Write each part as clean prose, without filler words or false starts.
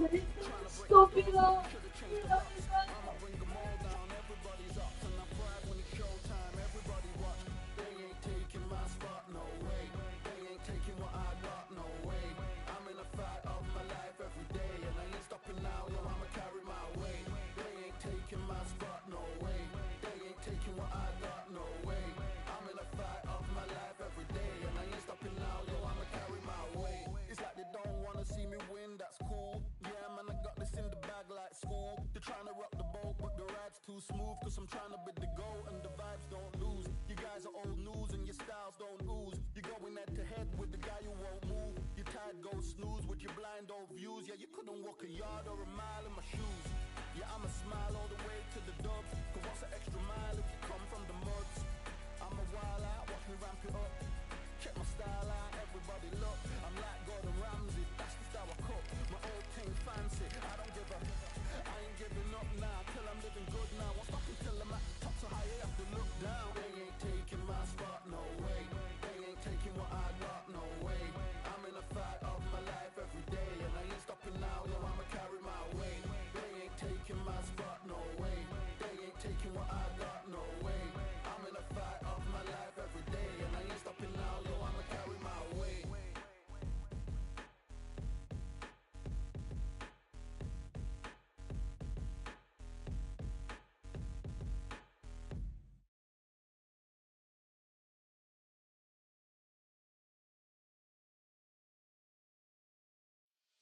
Estúpido. I'ma bring them all down, everybody's up and I pride when it's showtime, everybody watch. They ain't taking my spot, no way. They ain't taking what I got, no way. I'm in a fight of my life every day, and I ain't stopping now, yo, I'ma carry my weight. They ain't taking my spot, no way. They ain't taking what I got, no way. I'm in a fight of my life every day, and I ain't stopping now, yo, I'ma carry my weight. It's like they don't wanna see me win, that's cool. Yeah, man, I got this in the bag like school. They're trying to rock the boat, but the ride's too smooth. Cause I'm trying to bid the goal and the vibes don't lose. You guys are old news and your styles don't ooze. You're going head to head with the guy who won't move. Your tide goes snooze with your blind old views. Yeah, you couldn't walk a yard or a mile in my shoes. Yeah, I'ma smile all the way to the dubs. Cause what's an extra mile if you come from the muds? I'm a wild out, watch me ramp it up. Check my style out, everybody look. I'm like Gordon Ramsay, that's the style I cook. My old team fancy, I don't give a. I ain't giving up now, till I'm living good now. Won't stop until I'm at the top, so high I have to look down. They ain't taking my spot, no way. They ain't taking what I got, no way. I'm in a fight of my life every day, and I ain't stopping now, yo, I'ma carry my weight. They ain't taking my spot, no way. They ain't taking what I got, no way. I'm in a fight of my life every day, and I ain't stopping now, yo, I'ma carry my weight.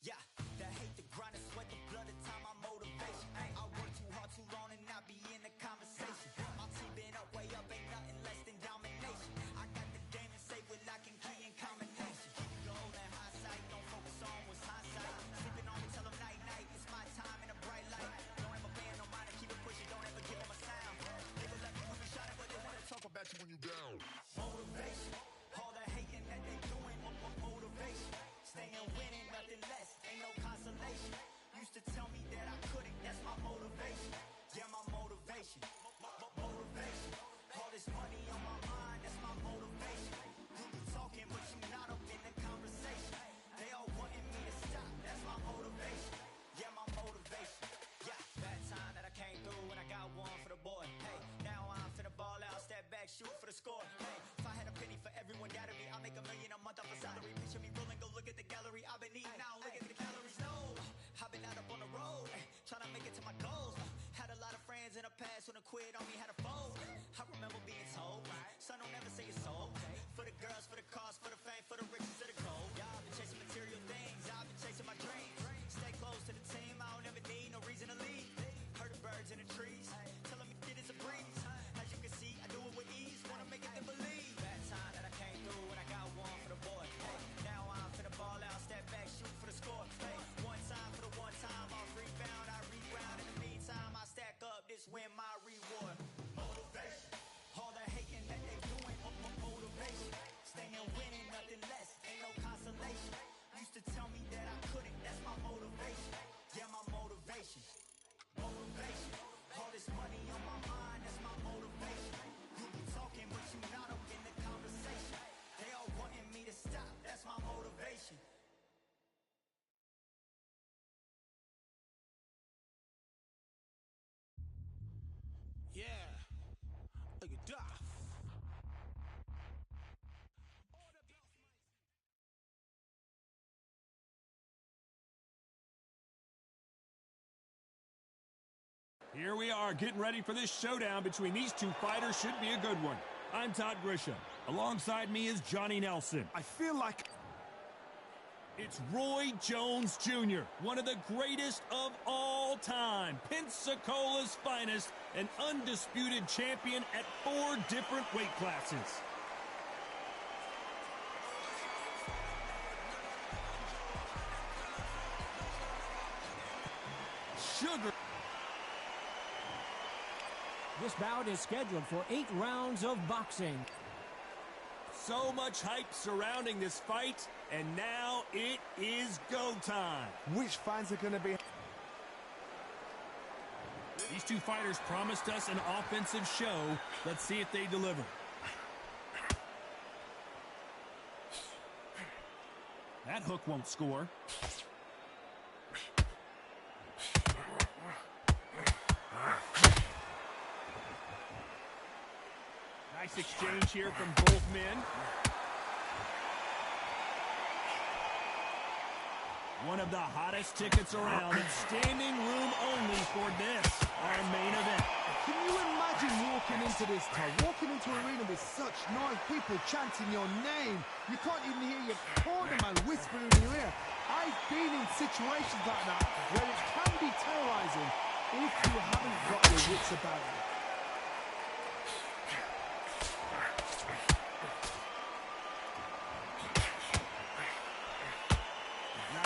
Yeah, the hate, the grind, the sweat, the blood, the time, my motivation. I work too hard, too long, and not be in the conversation. My team been up, way up, ain't nothing less than domination. I got the game and safe with lock and key and combination. Keep it gold and hindsight, don't focus on what's hindsight. Sleeping on me, tell them night, night, it's my time in a bright light. Don't ever band, no mind, keep it pushing, don't ever give them a sound. They gon' let me when you shot it, but they wanna talk about you when you down. Motivation, all the hating that they doing, motivation. Staying winning, nothing less, ain't no consolation. Used to tell me that I couldn't, that's my motivation. Yeah, my motivation, motivation. All this money on my mind, that's my motivation. You be talking, but you not up in the conversation. They all wanting me to stop, that's my motivation. Yeah, my motivation. Yeah, that time that I came through and I got one for the boy. Hey, now I'm finna ball out, step back, shoot for the score. Hey, if I had a penny for everyone doubted me, I'll make $1 million a month off a salary. Picture me rolling, go look at the gallery. I've been eating now, look at the calories. No, I've been out up on the road, trying to make it to my goals. Had a lot of friends in the past when I quit on me, had a fold. I remember being told, son, don't ever say it's sold. For the girls, for the cars, for the fame, for the riches, for the gold. Yeah, I've been chasing material things, I've been chasing my dreams. Stay close to the team, I don't ever need no reason to leave. Heard the birds in the trees, telling me it is a breeze. As you can see, I do it with ease, wanna make it then believe. That time that I came through and I got one for the boy. Hey, now I'm finna ball out, step back, shoot for the score. Hey, one time for the one time, I'll rebound, I reground. In the meantime, I stack up, this win my reward. Motivation, all the hating that they doing, motivation. Staying winning, nothing less, ain't no consolation. Used to tell me that I couldn't, that's my motivation. Yeah, my motivation, motivation. All this money on my mind, that's my motivation. You be talking, but you not up in the conversation. They all wanting me to stop, that's my motivation. Yeah, look at Duff. Here we are getting ready for this showdown between these two fighters. Should be a good one. I'm Todd Grisham. Alongside me is Johnny Nelson. I feel like It's Roy Jones Jr., one of the greatest of all time. Pensacola's finest, an undisputed champion at 4 different weight classes. Sugar. This bout is scheduled for 8 rounds of boxing. So much hype surrounding this fight, and now it is go time. which fans are going to be... These two fighters promised us an offensive show. Let's see if they deliver. That hook won't score. exchange here from both men. One of the hottest tickets around. It's standing room only for this, our main event. Can you imagine walking into this town, walking into an arena with such noise, people chanting your name? You can't even hear your cornerman whispering in your ear. I've been in situations like that where it can be terrorizing if you haven't got your wits about you.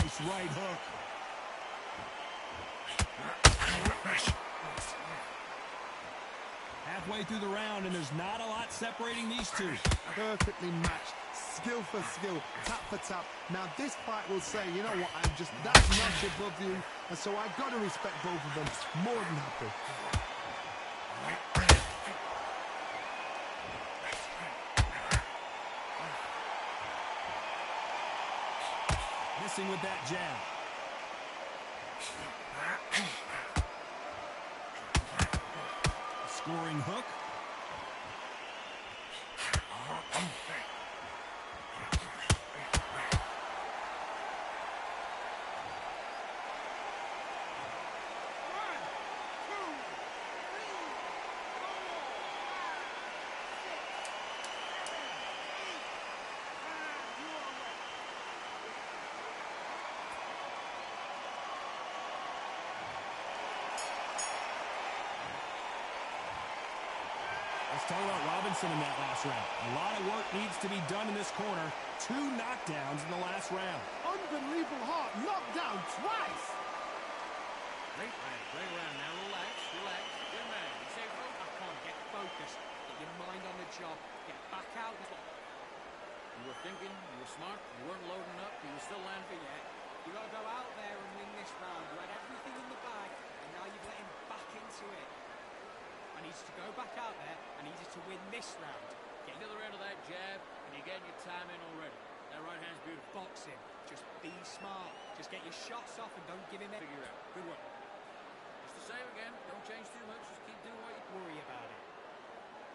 Nice right hook. Halfway through the round, and there's not a lot separating these two. Perfectly matched, skill for skill, tap for tap. Now this fight will say, you know what, I'm just that notch above you, and so I've got to respect both of them. More than happy. Missing with that jab. Scoring hook. Let's talk about Robinson in that last round. A lot of work needs to be done in this corner. 2 knockdowns in the last round. Unbelievable heart, knocked down twice. Great round. Now relax. Good man. You say, well, I can't get focused. Get your mind on the job. Get back out. You were thinking, you were smart, you weren't loading up, you were still landing for your head. You got to go out there and win this round. You had everything in the bag, and now you've let him back into it. I need you to go back out there. I need you to win this round. Get to the end of that jab, and you're getting your time in already. That right hand's beautiful. Boxing. Just be smart. Just get your shots off and don't give him any. Figure it out. Good work. It's the same again. Don't change too much. Just keep doing what you Worry about it.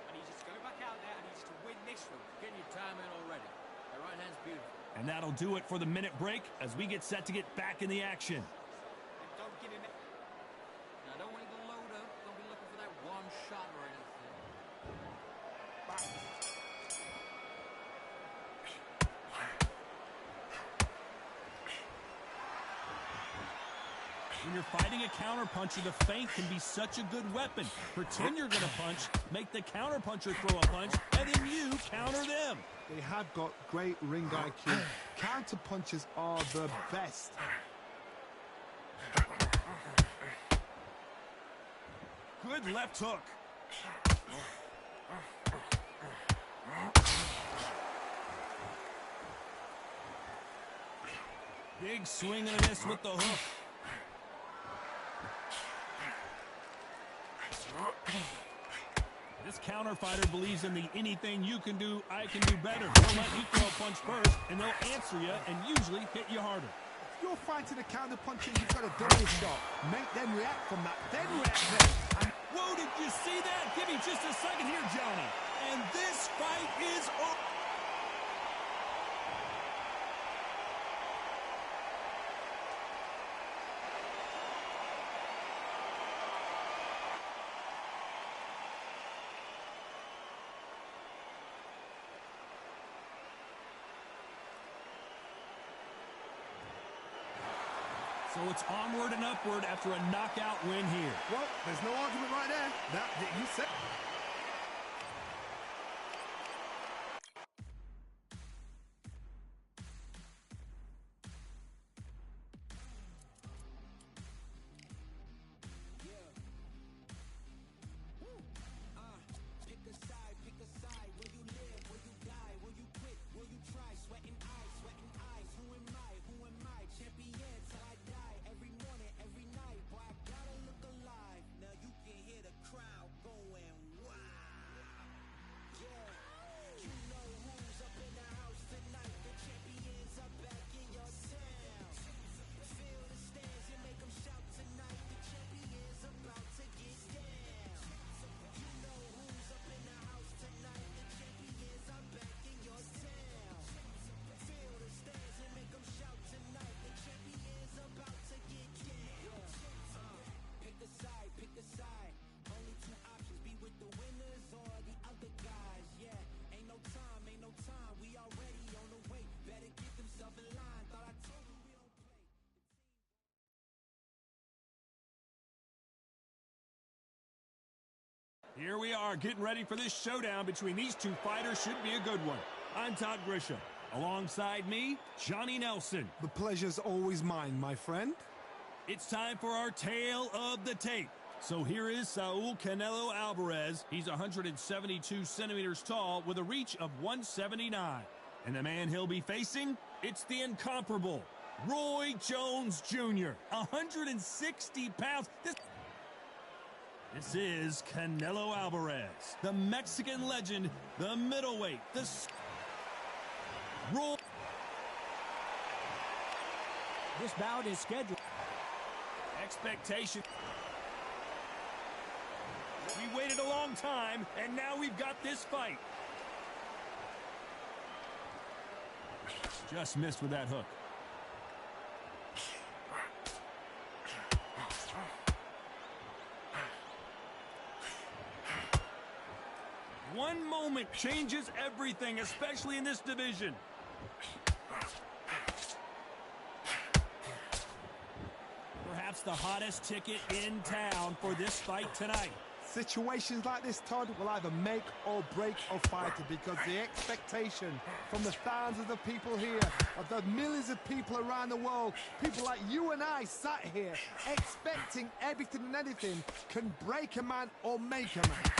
I need you to go back out there. I need you to win this round. Getting your time in already. That right hand's beautiful. And that'll do it for the minute break as we get set to get back in the action. And don't give him any. Now, don't wait to load up. Don't be looking for that one shot or anything. When you're fighting a counterpuncher, the feint can be such a good weapon. Pretend you're going to punch, make the counterpuncher throw a punch, and then you counter them. They have got great ring IQ. Counter punches are the best. Good left hook. Big swing and a miss with the hook. This counter fighter believes in the anything you can do, I can do better. They'll let you throw a punch first, and they'll answer you and usually hit you harder. If you're fighting a counter puncher, you've got a double shot. Make them react from that, then react then. Whoa, did you see that? Give me just a second here, Johnny. And this fight is over. So it's onward and upward after a knockout win here. Well, there's no argument right there. That you said. Now you can hear the crowd going wild. Here we are getting ready for this showdown between these two fighters. Should be a good one. I'm Todd Grisham. Alongside me, Johnny Nelson. The pleasure's always mine, my friend. It's time for our tale of the tape. So here is Saul Canelo Alvarez. He's 172 centimeters tall with a reach of 179. And the man he'll be facing, it's the incomparable Roy Jones Jr., 160 pounds. This is Canelo Alvarez, the Mexican legend, the middleweight, Roy. This bout is scheduled. Expectation. We waited a long time, and now we've got this fight. Just missed with that hook. One moment changes everything, especially in this division. Perhaps the hottest ticket in town for this fight tonight. Situations like this, Todd, will either make or break a fighter because the expectation from the thousands of people here, of the millions of people around the world, people like you and I sat here expecting everything and anything, can break a man or make a man.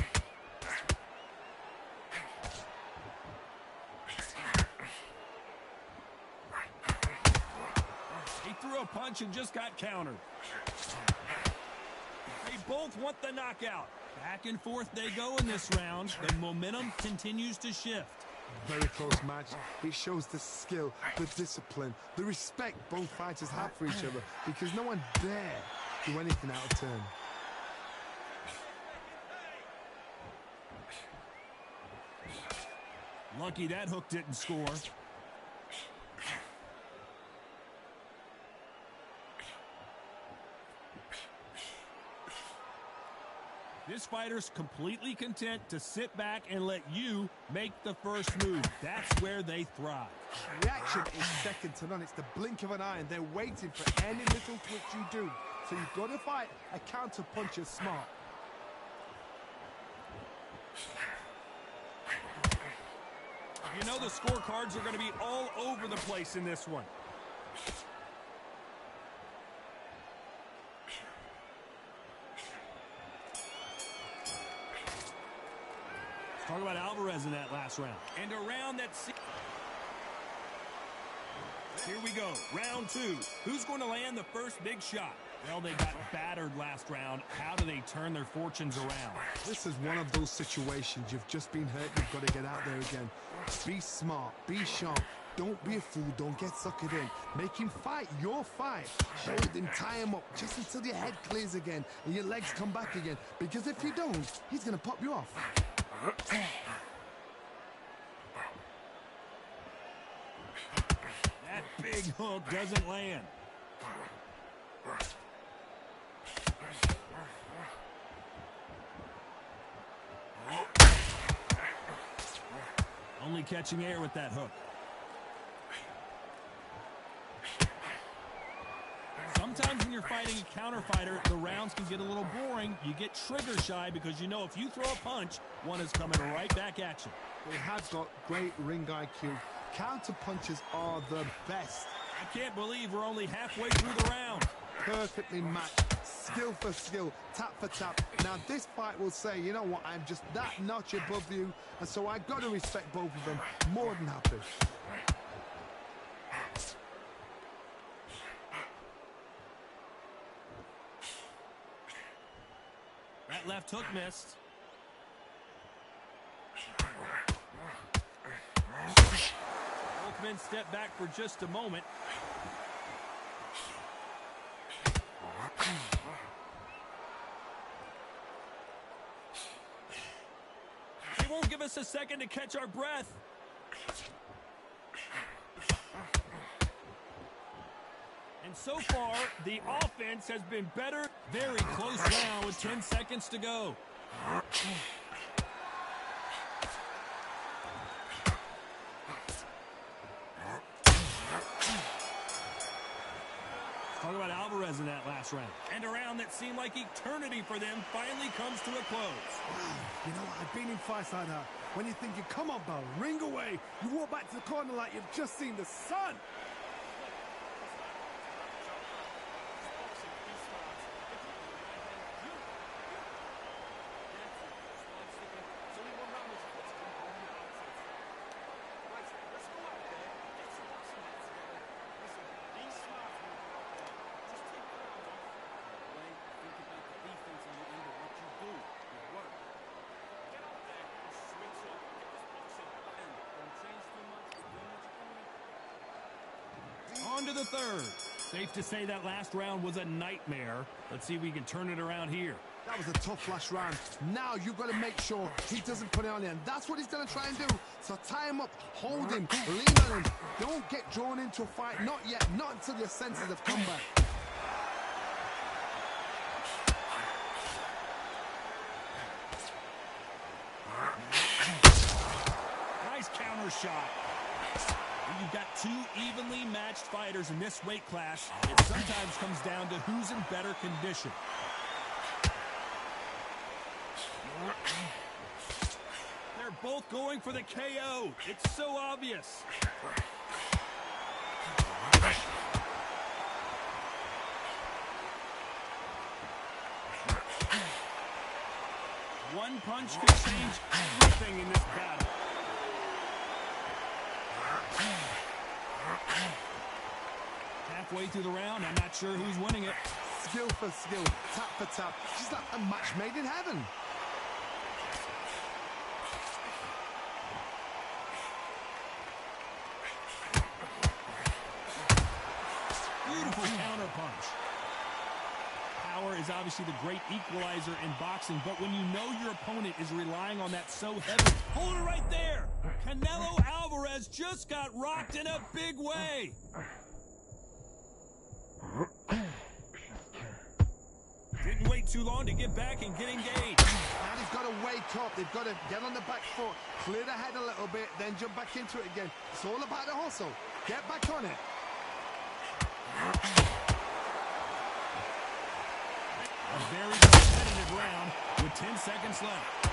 He threw a punch and just got countered. They both want the knockout. Back and forth they go in this round. The momentum continues to shift. Very close match. It shows the skill, the discipline, the respect both fighters have for each other because no one dare do anything out of turn. Lucky that hook didn't score. This fighter's completely content to sit back and let you make the first move. That's where they thrive. Reaction is second to none. It's the blink of an eye, and they're waiting for any little twitch you do. So you've got to fight a counter puncher smart. You know the scorecards are going to be all over the place in this one. Talk about Alvarez in that last round. And around that... Here we go. Round two. Who's going to land the first big shot? Well, they got battered last round. How do they turn their fortunes around? This is one of those situations. You've just been hurt. You've got to get out there again. Be smart. Be sharp. Don't be a fool. Don't get suckered in. Make him fight your fight. Hold him, tie him up just until your head clears again and your legs come back again. Because if you don't, he's going to pop you off. That big hook doesn't land. Only catching air with that hook. Sometimes when you're fighting a counter fighter, the rounds can get a little boring. You get trigger shy because you know if you throw a punch, one is coming right back at you. They have got great ring IQ. Counter punches are the best. I can't believe we're only halfway through the round. Perfectly matched. Skill for skill. Tap for tap. Now this fight will say, you know what, I'm just that notch above you. And so I've got to respect both of them. More than happy. That left hook missed. Both men step back for just a moment. They won't give us a second to catch our breath. And so far, the offense has been better. Very close round with 10 seconds to go. Talk about Alvarez in that last round. And a round that seemed like eternity for them finally comes to a close. You know, I've been in fights like that. When you're thinking, come on, Bell, ring away. You walk back to the corner like you've just seen the sun. On to the third. Safe to say that last round was a nightmare. Let's see if we can turn it around here. That was a tough last round. Now you've got to make sure he doesn't put it on you, and that's what he's going to try and do. So tie him up, hold him, lean on him. Don't get drawn into a fight. Not yet. Not until your senses have come back. Nice counter shot. You've got two evenly matched fighters in this weight class. It sometimes comes down to who's in better condition. They're both going for the KO. It's so obvious. One punch could change everything in this battle. Halfway through the round, I'm not sure who's winning it. Skill for skill, tap for tap. She's like a match made in heaven. Beautiful counter punch. Power is obviously the great equalizer in boxing, but when you know your opponent is relying on that so heavy, hold it right there. Canelo Alvarez just got rocked in a big way. Didn't wait too long to get back and get engaged. Now they've got to wake up. They've got to get on the back foot, clear the head a little bit, then jump back into it again. It's all about the hustle. Get back on it. A very competitive round with 10 seconds left.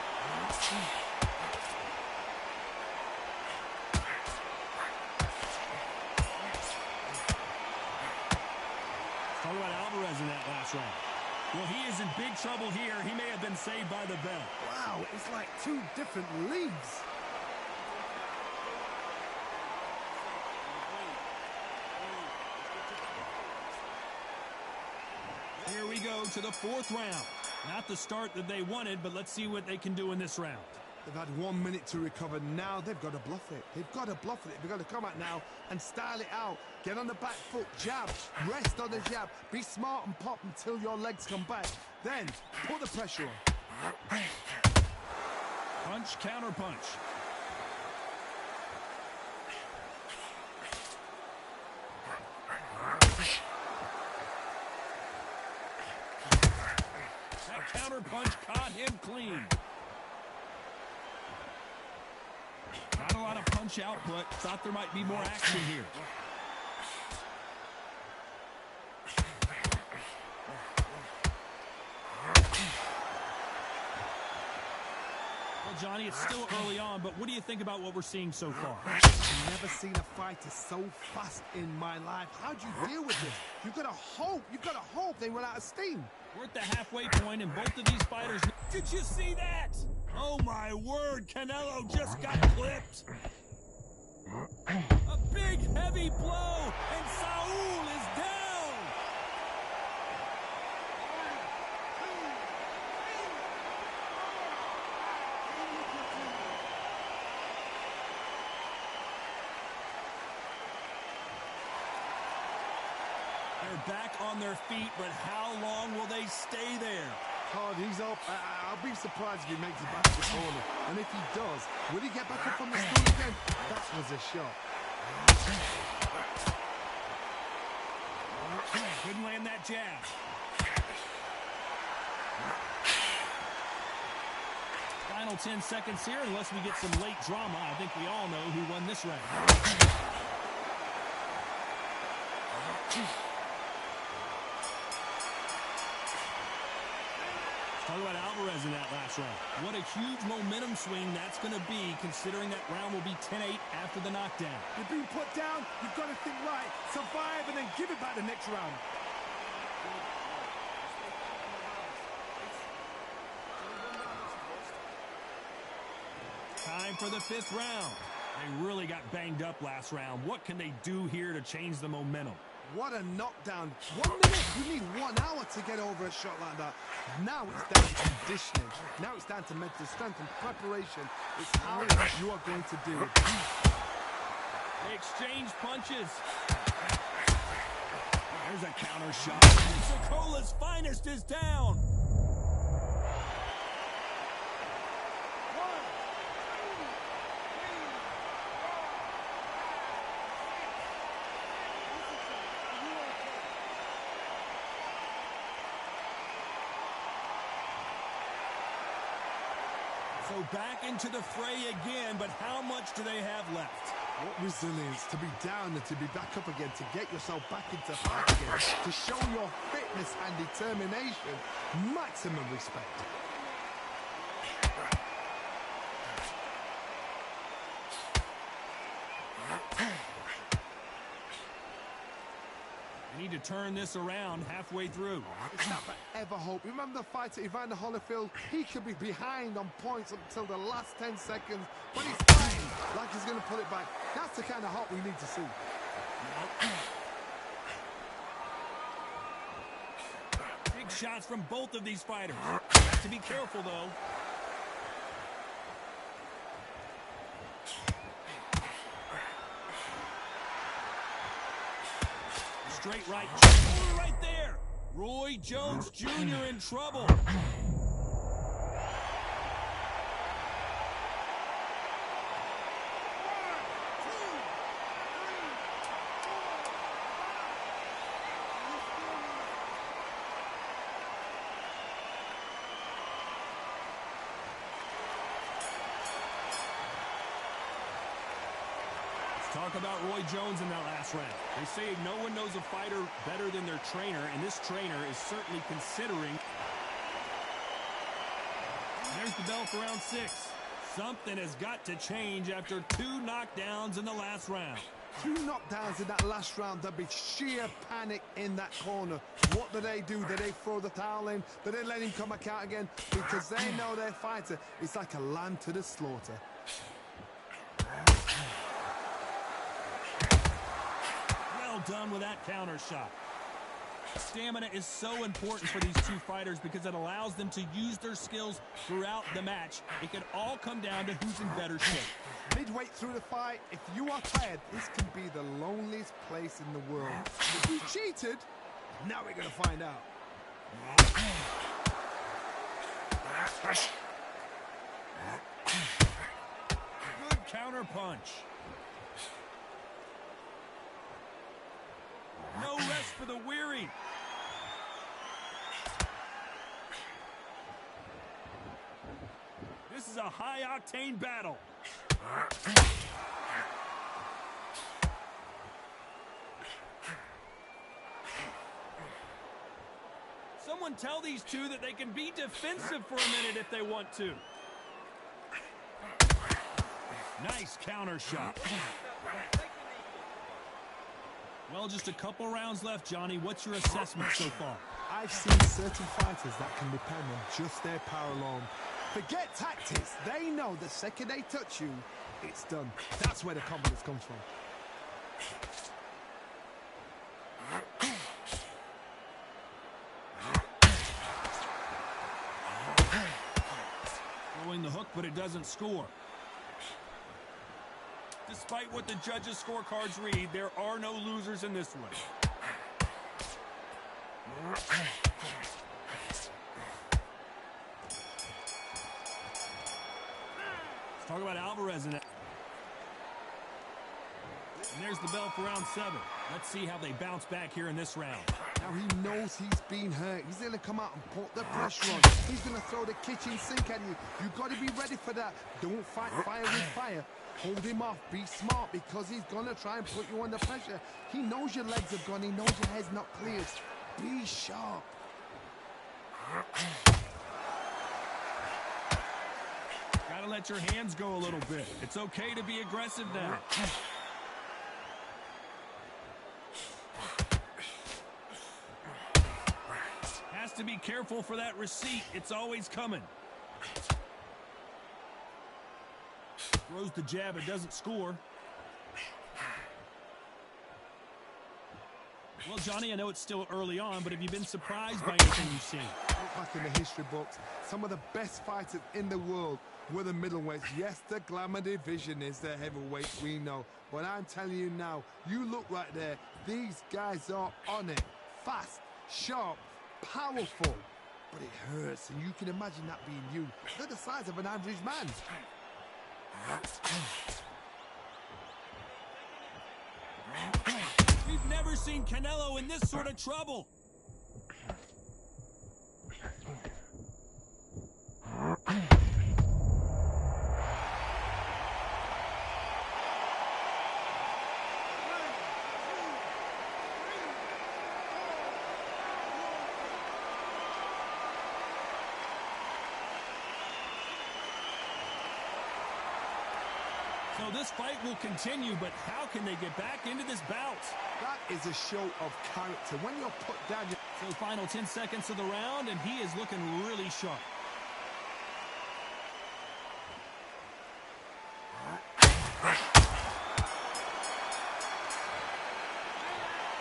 Talk about Alvarez in that last round. Well, he is in big trouble here. He may have been saved by the bell. Wow, it's like two different leagues. Here we go to the fourth round. Not the start that they wanted, but let's see what they can do in this round. They've had 1 minute to recover. Now they've got to bluff it. They've got to bluff it. They've got to come out now and style it out. Get on the back foot, jab, rest on the jab. Be smart and pop until your legs come back. Then put the pressure on. Punch, counter punch. That counter punch caught him clean. Not a lot of punch output. Thought there might be more action here. Well, Johnny, it's still early on, but what do you think about what we're seeing so far? I've never seen a fighter so fast in my life. How do you deal with this? You've got to hope. You've got to hope they run out of steam. We're at the halfway point, and both of these fighters... Did you see that? Oh, my word. Canelo just got clipped. A big, heavy blow, and Saul is down. They're back on their feet, but how long will they stay there? Hard, he's up. I'll be surprised if he makes it back to the corner. And if he does, will he get back up from the stool again? That was a shot. Couldn't land that jab. Final 10 seconds here, unless we get some late drama. I think we all know who won this round. Talk about Alvarez in that last round. What a huge momentum swing that's going to be, considering that round will be 10-8 after the knockdown. You've been put down, you've got to think right, survive, and then give it back the next round. Time for the 5th round. They really got banged up last round. What can they do here to change the momentum? What a knockdown. 1 minute, you need 1 hour to get over a shot like that. Now it's down to conditioning. Now it's down to mental strength and preparation. It's how you are going to do it. They exchange punches. There's a counter shot. Pensacola's finest is down. So back into the fray again, but how much do they have left? What resilience to be down and to be back up again, to get yourself back into fight again, to show your fitness and determination. Maximum respect. They need to turn this around halfway through. It's not forever hope. Remember the fight at Evander Holyfield? He could be behind on points until the last 10 seconds, but he's fighting like he's going to pull it back. That's the kind of hope we need to see. Big shots from both of these fighters. To be careful, though. Straight right. Right there. Roy Jones Jr. in trouble. Talk about Roy Jones in that last round. They say no one knows a fighter better than their trainer, and this trainer is certainly considering. There's the bell for round 6. Something has got to change after 2 knockdowns in the last round. 2 knockdowns in that last round. There'd be sheer panic in that corner. What do? Do they throw the towel in? Do they let him come back out again? Because they know their fighter is like a lamb to the slaughter. Done with that counter shot. Stamina is so important for these 2 fighters because it allows them to use their skills throughout the match. It could all come down to who's in better shape. Midway through the fight, if you are tired, this can be the loneliest place in the world. If you cheated, now we're going to find out. Good counter punch. No rest for the weary. This is a high-octane battle. Someone tell these 2 that they can be defensive for a minute if they want to. Nice counter shot. Well, just a couple rounds left, Johnny. What's your assessment so far? I've seen certain fighters that can depend on just their power alone. Forget tactics. They know the second they touch you, it's done. That's where the confidence comes from. Throwing the hook, but it doesn't score. Despite what the judges' scorecards read, there are no losers in this one. Let's talk about Alvarez in it. And there's the bell for round 7. Let's see how they bounce back here in this round. Now he knows he's been hurt. He's going to come out and put the pressure on. He's going to throw the kitchen sink at you. You've got to be ready for that. Don't fight fire with fire. Hold him off. Be smart because he's going to try and put you under pressure. He knows your legs have gone. He knows your head's not cleared. Be sharp. Gotta let your hands go a little bit. It's okay to be aggressive now. Has to be careful for that receipt. It's always coming. Throws the jab, it doesn't score. Well, Johnny, I know it's still early on, but have you been surprised by anything you've seen? Look back in the history books, some of the best fighters in the world were the middleweights. Yes, the glamour division is the heavyweights, we know. But I'm telling you now, you look right there, these guys are on it. Fast, sharp, powerful. But it hurts, and you can imagine that being you. They're the size of an average man. We've never seen Canelo in this sort of trouble. So this fight will continue, but how can they get back into this bout? That is a show of character. When you're put down... So final 10 seconds of the round, and he is looking really sharp.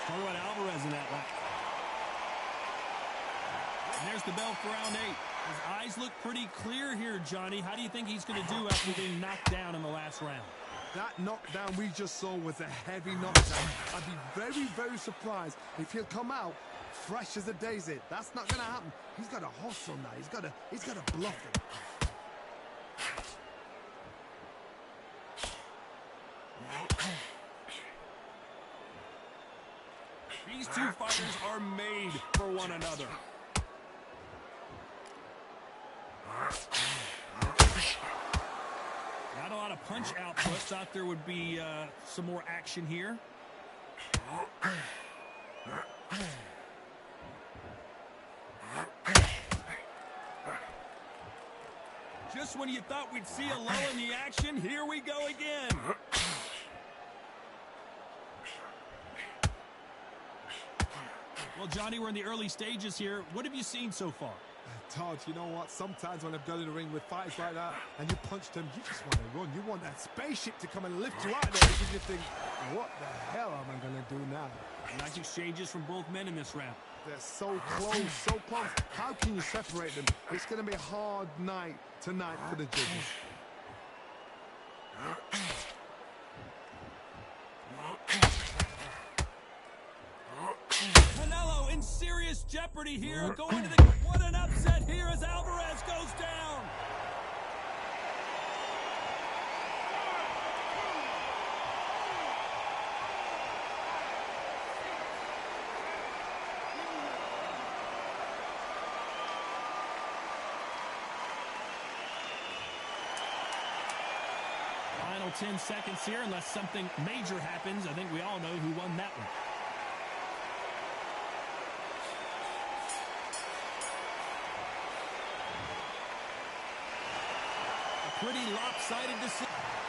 Talk about Alvarez in that lap. And there's the bell for round 8. His eyes look pretty clear here, Johnny. How do you think he's going to do after being knocked down in the last round? That knockdown we just saw was a heavy knockdown. I'd be very, very surprised if he'll come out fresh as a daisy. That's not going to happen. He's got to hustle now. He's got to bluff him. These two fighters are made for one another. Not a lot of punch output. Thought there would be some more action here. Just when you thought we'd see a lull in the action, here we go again. Well, Johnny, we're in the early stages here. What have you seen so far? Todd, you know what? Sometimes when I've got in the ring with fighters like that and you punch them, you just want to run. You want that spaceship to come and lift you out of there because you think, what the hell am I going to do now? Nice exchanges from both men in this round. They're so close, so close. How can you separate them? It's going to be a hard night tonight for the judges. Canelo in serious jeopardy here. Going to the... What an upset here as Alvarez goes down. Final 10 seconds here, unless something major happens. I think we all know who won that one. Pretty lopsided decision.